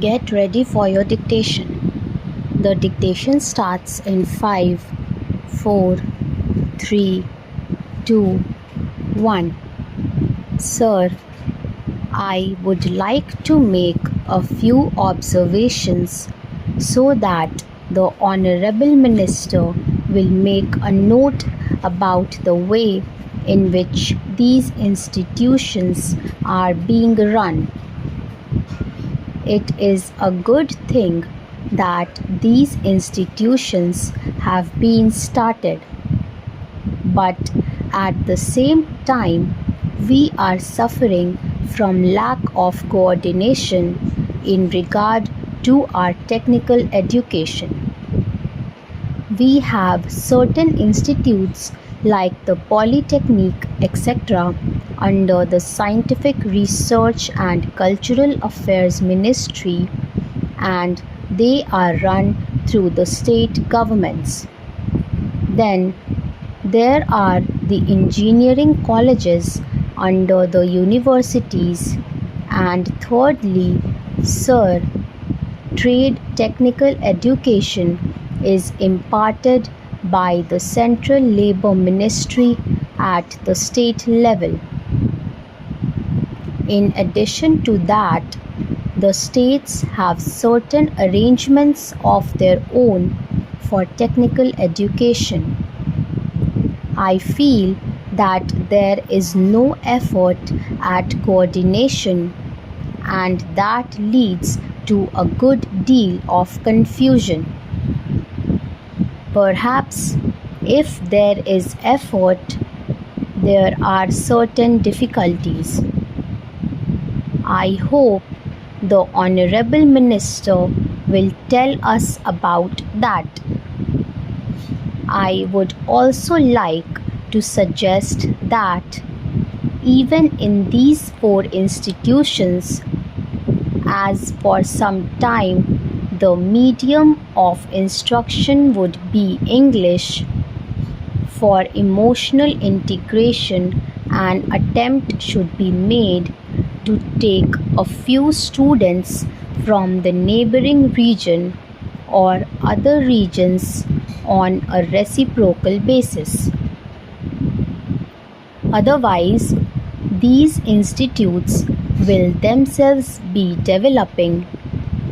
Get ready for your dictation. The dictation starts in 5, 4, 3, 2, 1. Sir, I would like to make a few observations so that the Honorable Minister will make a note about the way in which these institutions are being run. It is a good thing that these institutions have been started, but at the same time, we are suffering from lack of coordination in regard to our technical education. We have certain institutes like the Polytechnic, etc., under the Scientific Research and Cultural Affairs Ministry, and they are run through the state governments. Then there are the engineering colleges under the universities, and thirdly, sir, trade technical education is imparted by the Central Labour Ministry at the state level. In addition to that, the states have certain arrangements of their own for technical education. I feel that there is no effort at coordination, and that leads to a good deal of confusion. Perhaps if there is effort, there are certain difficulties. I hope the Honorable Minister will tell us about that. I would also like to suggest that even in these 4 institutions, as for some time the medium of instruction would be English, for emotional integration an attempt should be made to take a few students from the neighboring region or other regions on a reciprocal basis. Otherwise, these institutes will themselves be developing,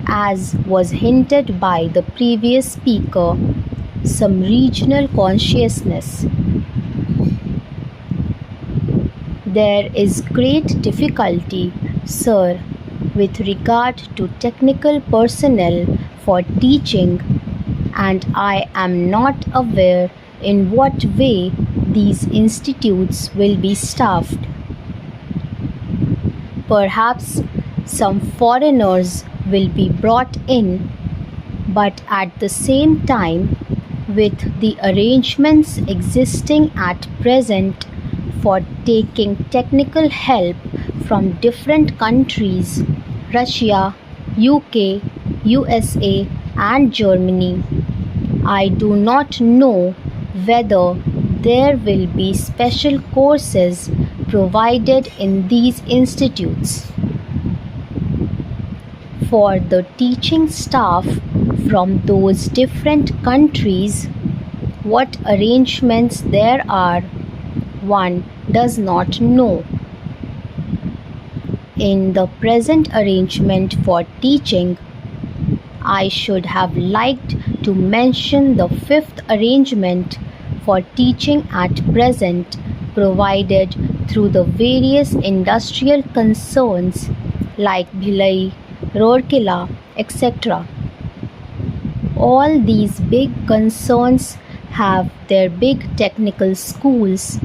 as was hinted by the previous speaker, some regional consciousness. There is great difficulty, sir, with regard to technical personnel for teaching, and I am not aware in what way these institutes will be staffed. Perhaps some foreigners will be brought in, but at the same time, with the arrangements existing at present for taking technical help from different countries, Russia, UK, USA, and Germany, I do not know whether there will be special courses provided in these institutes. For the teaching staff from those different countries, what arrangements there are, one does not know. In the present arrangement for teaching, I should have liked to mention the 5th arrangement for teaching at present provided through the various industrial concerns like Bhilai, Rourkela, etc. All these big concerns have their big technical schools,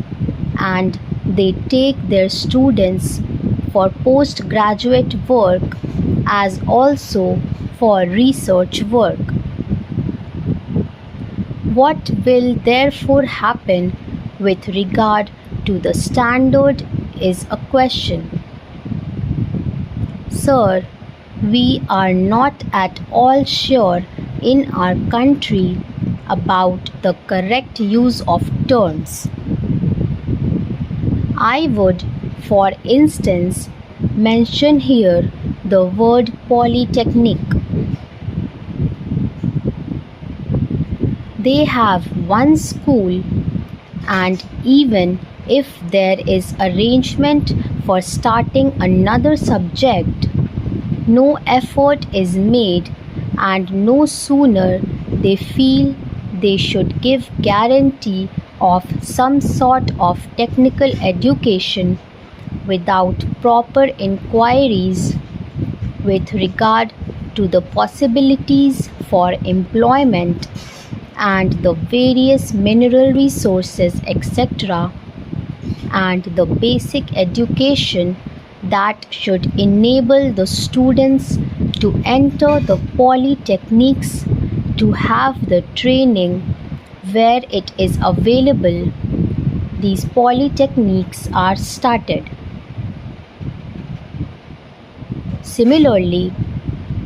and they take their students for postgraduate work as also for research work. What will therefore happen with regard to the standard is a question. Sir, we are not at all sure in our country about the correct use of terms. I would, for instance, mention here the word polytechnic. They have one school, and even if there is arrangement for starting another subject, no effort is made, and no sooner they feel they should give guarantee of some sort of technical education without proper inquiries with regard to the possibilities for employment and the various mineral resources, etc., and the basic education that should enable the students to enter the polytechnics, to have the training where it is available. These polytechnics are started. Similarly,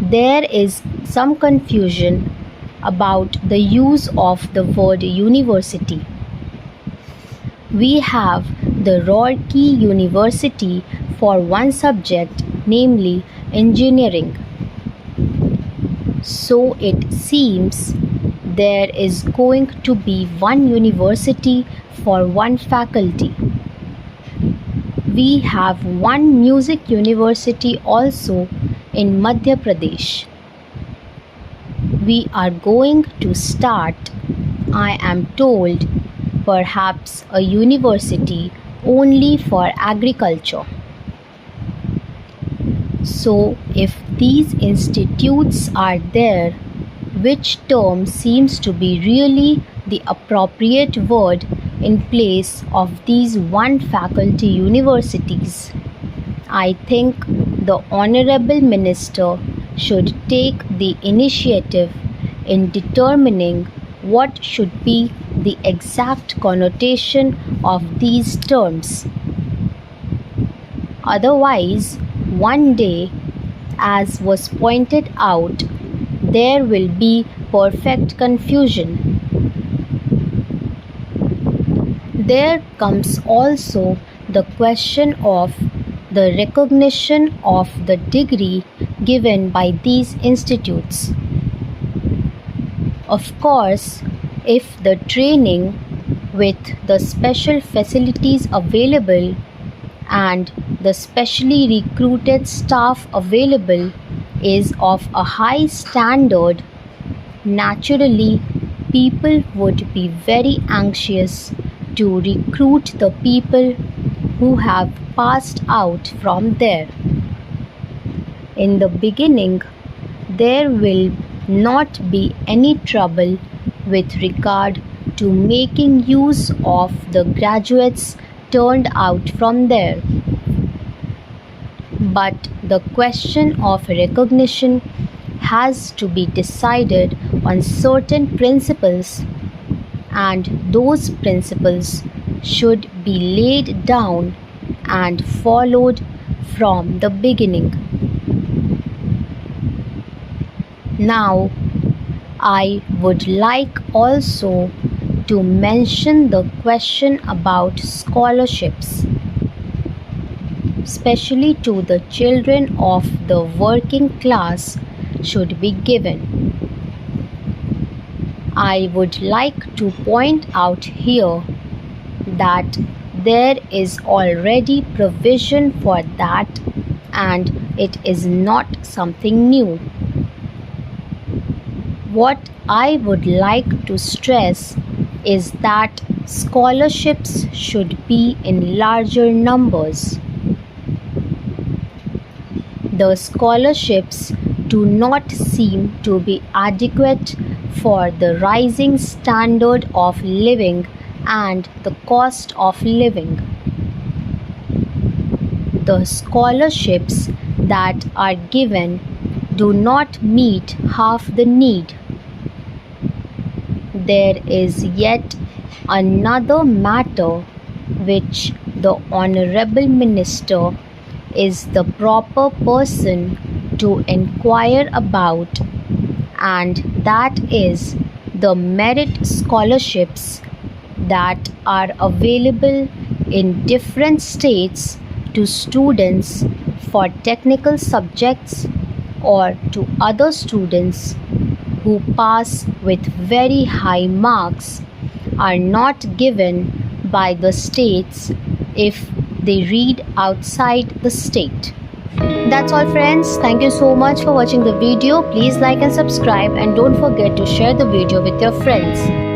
there is some confusion about the use of the word university. We have the Roorkee University for one subject, namely engineering. So it seems there is going to be one university for one faculty. We have one music university also in Madhya Pradesh. We are going to start, I am told, perhaps a university only for agriculture. So, if these institutes are there, which term seems to be really the appropriate word in place of these one faculty universities? I think the Honorable Minister should take the initiative in determining what should be the exact connotation of these terms. Otherwise, one day, as was pointed out, there will be perfect confusion. There comes also the question of the recognition of the degree given by these institutes. Of course, if the training with the special facilities available and the specially recruited staff available is of a high standard, naturally people would be very anxious to recruit the people who have passed out from there. In the beginning, there will not be any trouble with regard to making use of the graduates turned out from there. But the question of recognition has to be decided on certain principles, and those principles should be laid down and followed from the beginning. Now, I would like also to mention the question about scholarships, especially to the children of the working class, should be given. I would like to point out here that there is already provision for that, and it is not something new. What I would like to stress is that scholarships should be in larger numbers. The scholarships do not seem to be adequate for the rising standard of living and the cost of living. The scholarships that are given do not meet half the need. There is yet another matter which the Honorable Minister is the proper person to inquire about, and that is the merit scholarships that are available in different states to students for technical subjects or to other students who pass with very high marks are not given by the states if they read outside the state. That's all friends. Thank you so much for watching the video. Please like and subscribe and don't forget to share the video with your friends.